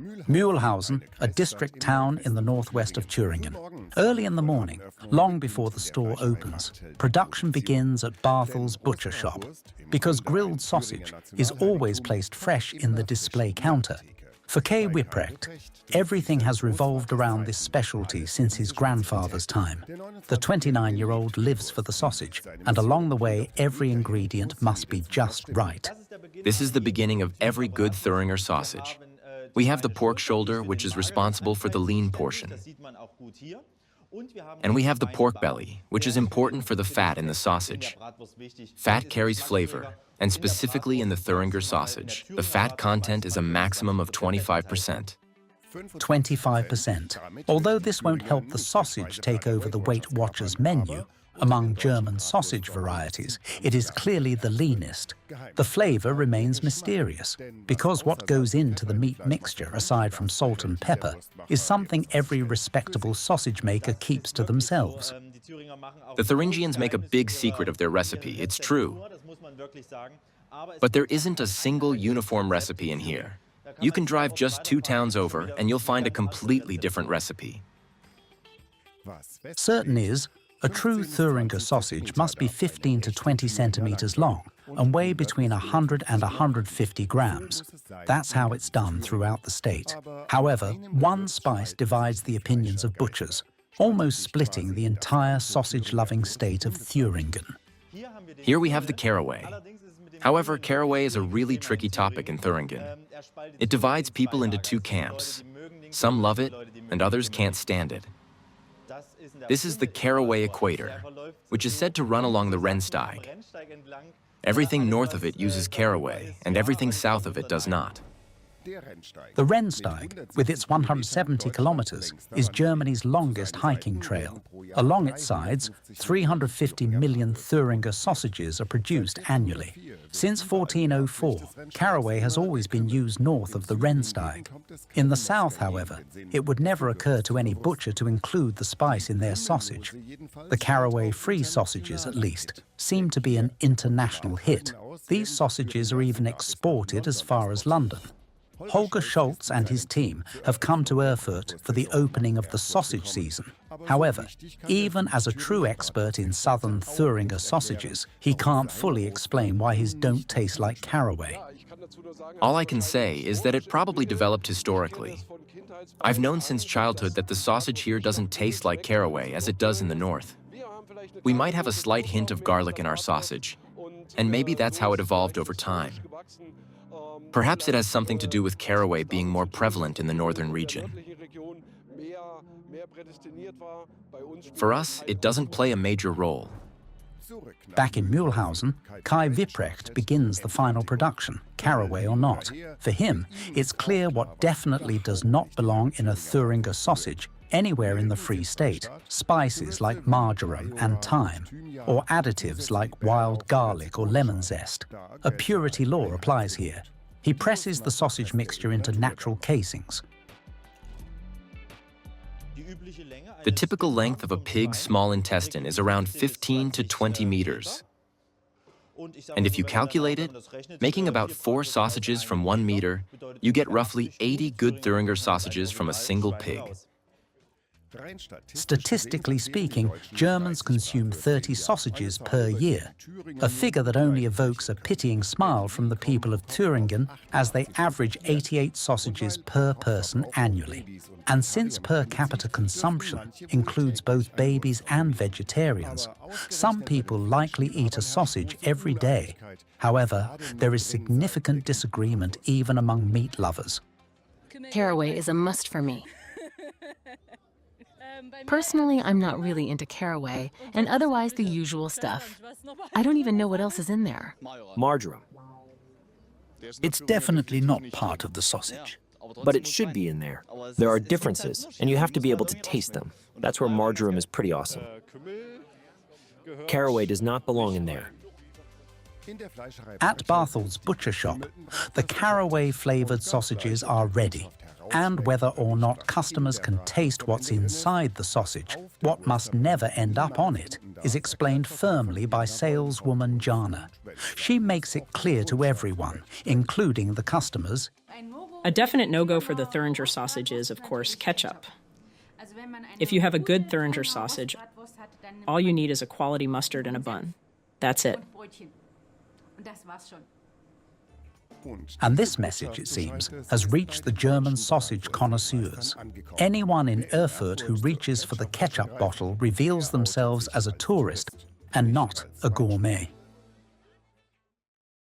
Mühlhausen, a district town in the northwest of Thuringen. Early in the morning, long before the store opens, production begins at Barthel's butcher shop, because grilled sausage is always placed fresh in the display counter. For K. Wipprecht, everything has revolved around this specialty since his grandfather's time. The 29-year-old lives for the sausage, and along the way, every ingredient must be just right. This is the beginning of every good Thuringer sausage. We have the pork shoulder, which is responsible for the lean portion. And we have the pork belly, which is important for the fat in the sausage. Fat carries flavor, and specifically in the Thuringer sausage, the fat content is a maximum of 25%. 25%. Although this won't help the sausage take over the Weight Watchers menu, among German sausage varieties, it is clearly the leanest. The flavor remains mysterious, because what goes into the meat mixture, aside from salt and pepper, is something every respectable sausage maker keeps to themselves. The Thuringians make a big secret of their recipe, it's true. But there isn't a single uniform recipe in here. You can drive just 2 towns over, and you'll find a completely different recipe. Certain is, a true Thuringer sausage must be 15 to 20 centimeters long and weigh between 100 and 150 grams. That's how it's done throughout the state. However, one spice divides the opinions of butchers, almost splitting the entire sausage-loving state of Thuringen. Here we have the caraway. However, caraway is a really tricky topic in Thuringen. It divides people into 2 camps. Some love it, and others can't stand it. This is the Caraway Equator, which is said to run along the Rennsteig. Everything north of it uses caraway, and everything south of it does not. The Rennsteig, with its 170 kilometers, is Germany's longest hiking trail. Along its sides, 350 million Thuringer sausages are produced annually. Since 1404, caraway has always been used north of the Rennsteig. In the south, however, it would never occur to any butcher to include the spice in their sausage. The caraway-free sausages, at least, seem to be an international hit. These sausages are even exported as far as London. Holger Scholz and his team have come to Erfurt for the opening of the sausage season. However, even as a true expert in southern Thuringer sausages, he can't fully explain why his don't taste like caraway. All I can say is that it probably developed historically. I've known since childhood that the sausage here doesn't taste like caraway as it does in the north. We might have a slight hint of garlic in our sausage, and maybe that's how it evolved over time. Perhaps it has something to do with caraway being more prevalent in the northern region. For us, it doesn't play a major role. Back in Mühlhausen, Kai Wipprecht begins the final production, caraway or not. For him, it's clear what definitely does not belong in a Thuringer sausage anywhere in the Free State: spices like marjoram and thyme, or additives like wild garlic or lemon zest. A purity law applies here. He presses the sausage mixture into natural casings. The typical length of a pig's small intestine is around 15 to 20 meters. And if you calculate it, making about 4 sausages from 1 meter, you get roughly 80 good Thuringer sausages from a single pig. Statistically speaking, Germans consume 30 sausages per year, a figure that only evokes a pitying smile from the people of Thuringen, as they average 88 sausages per person annually. And since per capita consumption includes both babies and vegetarians, some people likely eat a sausage every day. However, there is significant disagreement even among meat lovers. Caraway is a must for me. Personally, I'm not really into caraway, and otherwise the usual stuff. I don't even know what else is in there. Marjoram. It's definitely not part of the sausage. But it should be in there. There are differences, and you have to be able to taste them. That's where marjoram is pretty awesome. Caraway does not belong in there. At Barthel's butcher shop, the caraway-flavored sausages are ready. And whether or not customers can taste what's inside the sausage, what must never end up on it, is explained firmly by saleswoman Jana. She makes it clear to everyone, including the customers, A definite no-go for the Thuringer sausage is, of course, ketchup. If you have a good Thuringer sausage, all you need is a quality mustard and a bun. That's it. And this message, it seems, has reached the German sausage connoisseurs. Anyone in Erfurt who reaches for the ketchup bottle reveals themselves as a tourist and not a gourmet.